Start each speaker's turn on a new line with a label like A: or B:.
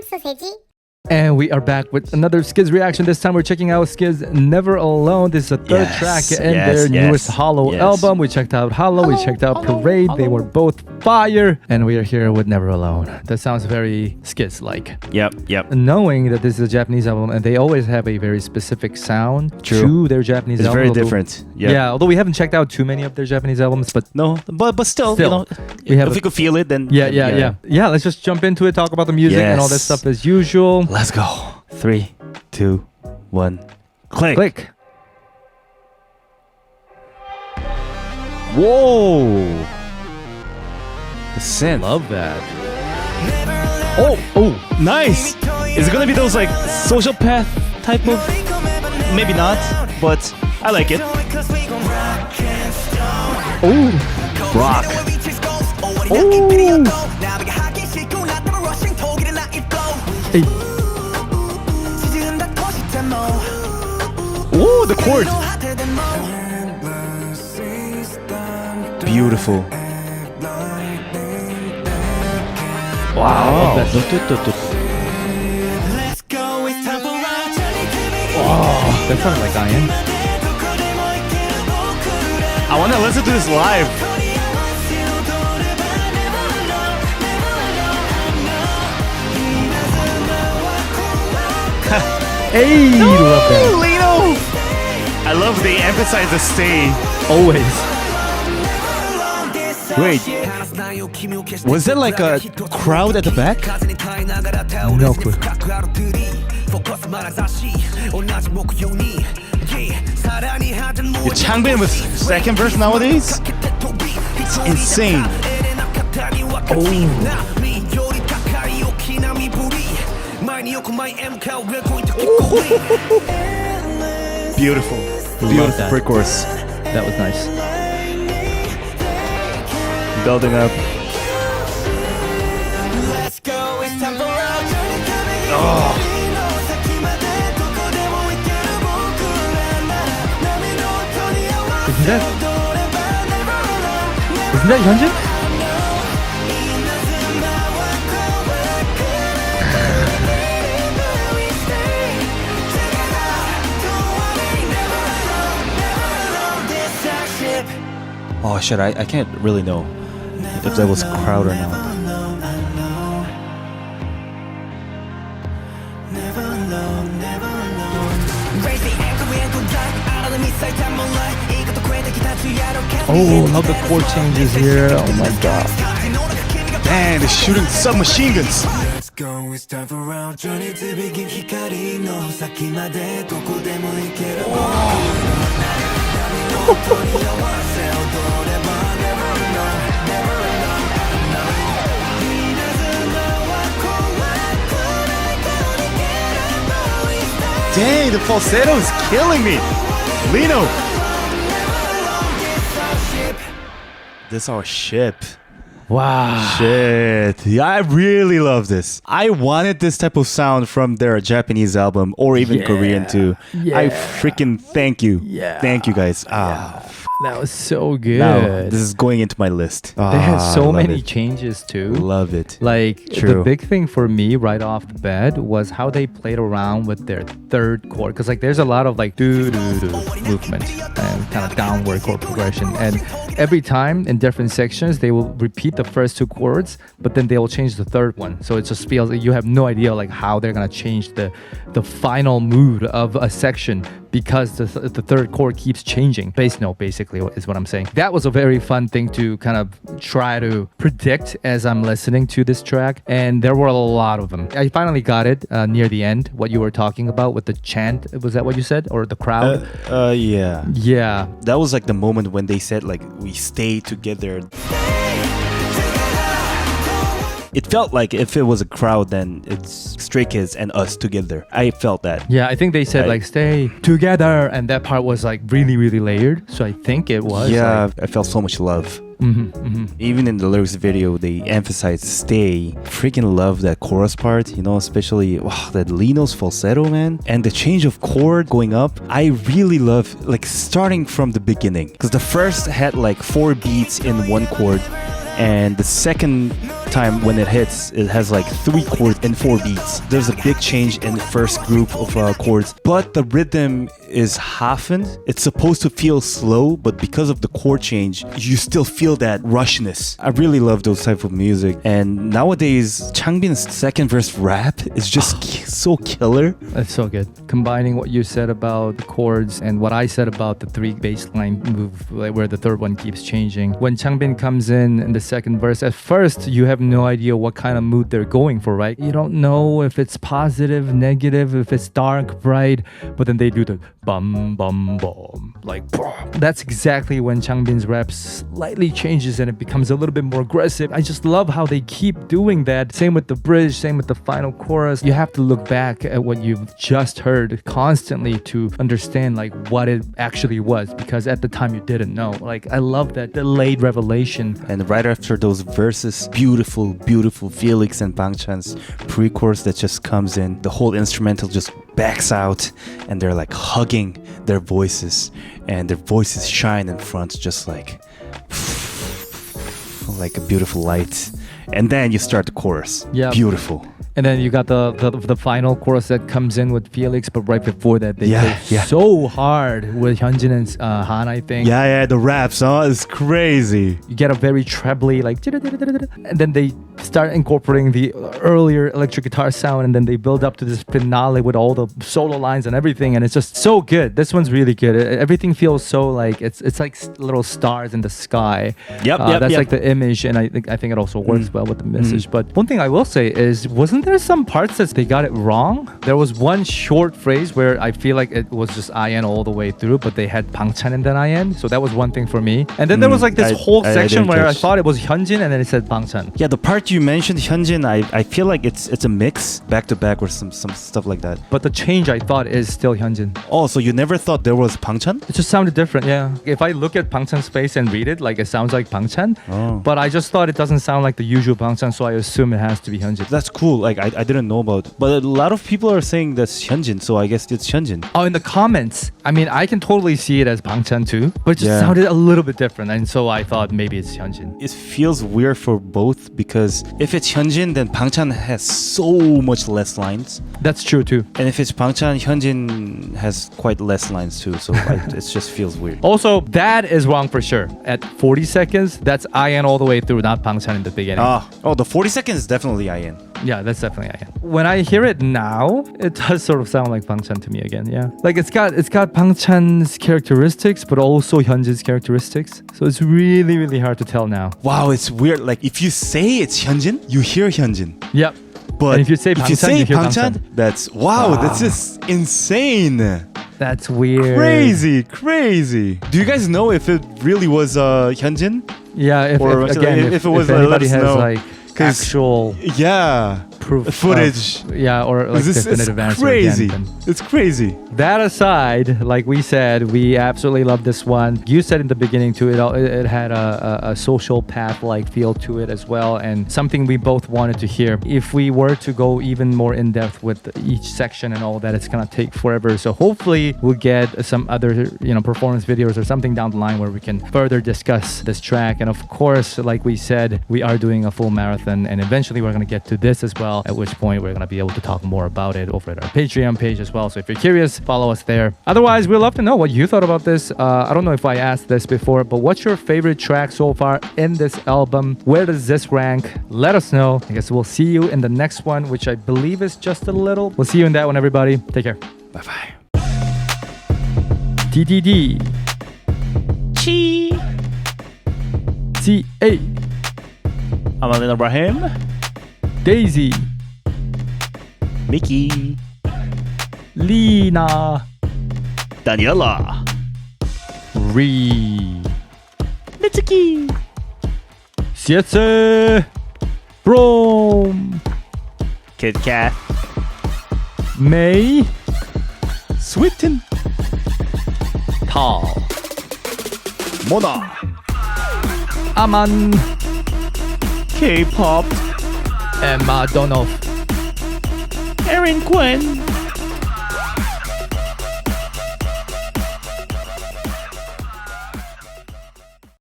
A: 쓰세지?
B: And we are back with another Skiz reaction. This time we're checking out Skiz Never Alone. This is the third track in their newest Hollow album. We checked out Hollow, we checked out Parade. They were both fire. And we are here with Never Alone. That sounds very Skiz-like.
C: Yep.
B: Knowing that this is a Japanese album and they always have a very specific sound to their Japanese album.
C: It's very different.
B: Yeah, although we haven't checked out too many of their Japanese albums, but
C: but still, you know, if we could feel it, then
B: yeah. Let's just jump into it, talk about the music and all that stuff as usual.
C: Let's go. 3, 2, 1, click. Whoa! The synth.
B: Love that.
C: Oh, nice. Is it gonna be those like social path type of? Maybe not, but I like it.
B: Oh,
C: rock.
B: Oh. Hey.
C: Oh, the chord. Beautiful. Wow.
B: Oh, that sounds like Ian.
C: I want to listen to this live.
B: Hey, love that.
C: Lino. I love they emphasize the stay.
B: Always.
C: Wait, was there like a crowd at the back?
B: No clue.
C: Your Changbin with second verse nowadays? It's insane. Beautiful. Beautiful pre-chorus.
B: That was nice.
C: Building up.
B: Isn't that Hyunjin?
C: Oh shit, I can't really know if that was crowd or not.
B: Oh, love the chord changes here. Oh my god.
C: Man, they're shooting submachine guns. Dang, the falsetto is killing me. Lino. This is our ship.
B: Wow.
C: Shit. Yeah, I really love this. I wanted this type of sound from their Japanese album or even Korean too. I freaking thank you. Thank you guys.
B: That was so good.
C: Now, this is going into my list.
B: They had so many changes too.
C: Love it.
B: Like the big thing for me right off the bat was how they played around with their third chord. Because like there's a lot of like do-do-do movement and kind of downward chord progression. And every time in different sections, they will repeat the first two chords, but then they will change the third one. So it just feels like you have no idea like how they're going to change the final mood of a section because the third chord keeps changing. Bass note basically is what I'm saying. That was a very fun thing to kind of try to predict as I'm listening to this track, and there were a lot of them. I finally got it near the end, what you were talking about with the chant. Was that what you said? Or the crowd? Yeah.
C: That was like the moment when they said like we stay together. It felt like if it was a crowd, then it's Stray Kids and us together. I felt that.
B: Yeah, I think they said like stay together, and that part was like really, really layered. So I think it was.
C: Yeah, I felt so much love. Even in the lyrics video, they emphasize stay. Freaking love that chorus part, you know, especially that Lino's falsetto, man. And the change of chord going up. I really love like starting from the beginning. Because the first had like 4 beats in one chord. And the second time when it hits, it has like 3 chords and 4 beats. There's a big change in the first group of chords, but the rhythm is halfened. It's supposed to feel slow, but because of the chord change, you still feel that rushness. I really love those type of music. And nowadays, Changbin's second verse rap is just so killer.
B: That's so good. Combining what you said about the chords and what I said about the 3 bass line move, like where the third one keeps changing. When Changbin comes in the second verse, at first you have no idea what kind of mood they're going for, right? You don't know if it's positive, negative, if it's dark, bright, but then they do the bum bum bum, like that's exactly when Changbin's rap slightly changes and it becomes a little bit more aggressive. I just love how they keep doing that. Same with the bridge, same with the final chorus. You have to look back at what you've just heard constantly to understand like what it actually was, because at the time you didn't know. Like I love that delayed revelation.
C: And right after those verses, beautiful Felix and Bangchan's pre-chorus that just comes in, the whole instrumental just backs out and they're like hugging their voices and their voices shine in front just like a beautiful light. And then you start the chorus. Yeah, beautiful.
B: And then you got the final chorus that comes in with Felix, but right before that they go so hard with Hyunjin and Han, I think.
C: Yeah, the raps, is crazy.
B: You get a very trebly like, and then they start incorporating the earlier electric guitar sound, and then they build up to this finale with all the solo lines and everything, and it's just so good. This one's really good. Everything feels so like it's like little stars in the sky. That's like the image, and I think it also works well with the message. But one thing I will say is, wasn't there some parts that they got it wrong? There was one short phrase where I feel like it was just IN all the way through, but they had Bangchan and then IN, so that was one thing for me. And then there was like this whole section where I thought it was Hyunjin and then it said Bangchan.
C: Yeah, the part you mentioned, Hyunjin, I feel like it's a mix back to back or some stuff like that.
B: But the change I thought is still Hyunjin.
C: Oh, so you never thought there was Bangchan?
B: It just sounded different, yeah. If I look at Bangchan's face and read it, like it sounds like Bangchan, but I just thought it doesn't sound like the usual Bangchan, so I assume it has to be Hyunjin.
C: That's cool. Like I didn't know about, but a lot of people are saying that's Hyunjin, so I guess it's Hyunjin.
B: Oh, in the comments, I mean, I can totally see it as Bangchan too, but it just sounded a little bit different, and so I thought maybe it's Hyunjin.
C: It feels weird for both, because if it's Hyunjin, then Bangchan has so much less lines.
B: That's true too.
C: And if it's Bangchan, Hyunjin has quite less lines too, so it just feels weird.
B: Also, that is wrong for sure. At 40 seconds, that's IN all the way through, not Bangchan in the beginning.
C: The 40 seconds is definitely IN.
B: Yeah, that's definitely IN. When I hear it now, it does sort of sound like Bangchan to me again, yeah. Like it's got Bangchan's characteristics, but also Hyunjin's characteristics. So it's really, really hard to tell now.
C: Wow, it's weird. Like if you say it's Hyunjin, you hear Hyunjin.
B: Yep.
C: But
B: and if you say Bangchan, you hear Bangchan.
C: That's that's just insane.
B: That's weird.
C: Crazy. Do you guys know if it really was Hyunjin?
B: Yeah, if it was, anybody has like actual proof
C: footage,
B: or like definitive answer.
C: Crazy.
B: Again,
C: it's crazy.
B: That aside, like we said, we absolutely love this one. You said in the beginning too, it had a social path like feel to it as well, and something we both wanted to hear. If we were to go even more in depth with each section and all that, it's gonna take forever. So hopefully we'll get some other performance videos or something down the line where we can further discuss this track. And of course, like we said, we are doing a full marathon, and eventually we're gonna get to this as well, at which point we're gonna be able to talk more about it over at our Patreon page as well. So if you're curious, follow us there. Otherwise, we'd love to know what you thought about this. I don't know if I asked this before, but what's your favorite track so far in this album? Where does this rank? Let us know. I guess we'll see you in the next one, which I believe is just a little. We'll see you in that one, everybody. Take care.
C: Bye-bye.
B: DDD.
C: Chi.
B: CA.
C: Amalin Ibrahim.
B: Daisy.
C: Mickey.
B: Lina.
C: Daniela.
B: Ree.
C: Mitsuki.
B: Sietse. Brom.
C: Kit Kat.
B: May.
C: Switten.
B: Tal.
C: Mona.
B: Aman.
C: Kpop.
B: Emma Donoff.
C: Erin Quinn.